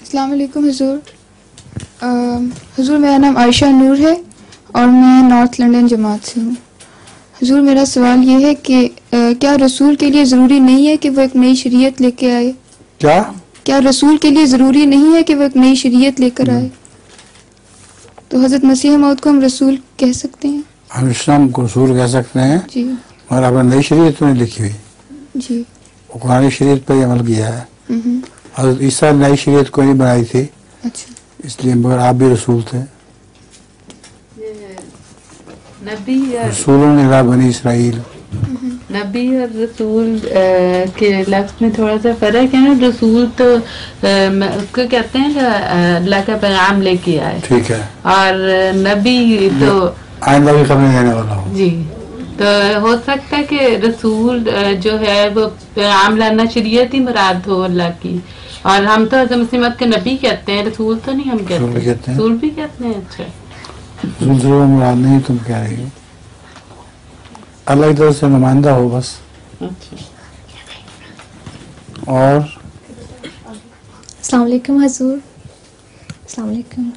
अस्सलाम वालेकुम हुजूर। हुजूर मेरा नाम आयशा नूर है और मैं नॉर्थ लंदन जमात से हूँ। हुजूर मेरा सवाल ये है कि क्या रसूल के लिए ज़रूरी नहीं है कि वो एक नई शरीयत लेके आए? क्या रसूल के लिए ज़रूरी नहीं है कि वो एक नई शरीयत लेकर आए? तो हज़रत मसीह मौद को हम रसूल कह सकते हैं? हम इस्लाम को रसूल कह सकते हैं जी। मगर आपने नई शरीयत तो नहीं लिखी हुई। जी। वो कुरानी शरीयत पर ही अमल किया है। हज़रत ईसा नई शरीयत को नहीं बनाई थी। अच्छा। इसलिए मगर आप भी रसूल थे। नबी रसूलन इला बनी इसराइल। नबी और रसूल के लफ्ज़ में थोड़ा सा फर्क है ना। रसूल तो उसको कहते हैं अल्लाह का पैगाम लेके आए। ठीक है। और नबी तो आइंदा की खबरें देने वाला हो। जी। तो हो सकता है कि रसूल जो है वो पैगाम लाना शरीयत ही मुराद हो अल्लाह की। और हम तो हज़रत मुस्लिम के नबी कहते हैं, रसूल तो नहीं हम कहते हैं। रसूल भी कहते हैं। अच्छा, रसूल मुराद नहीं तुम कह रही हो। अल्लाह की तरफ से नुमाइंदा हो बस। अच्छा। और अस्सलाम वालेकुम हुजूर। अस्सलाम वालेकुम।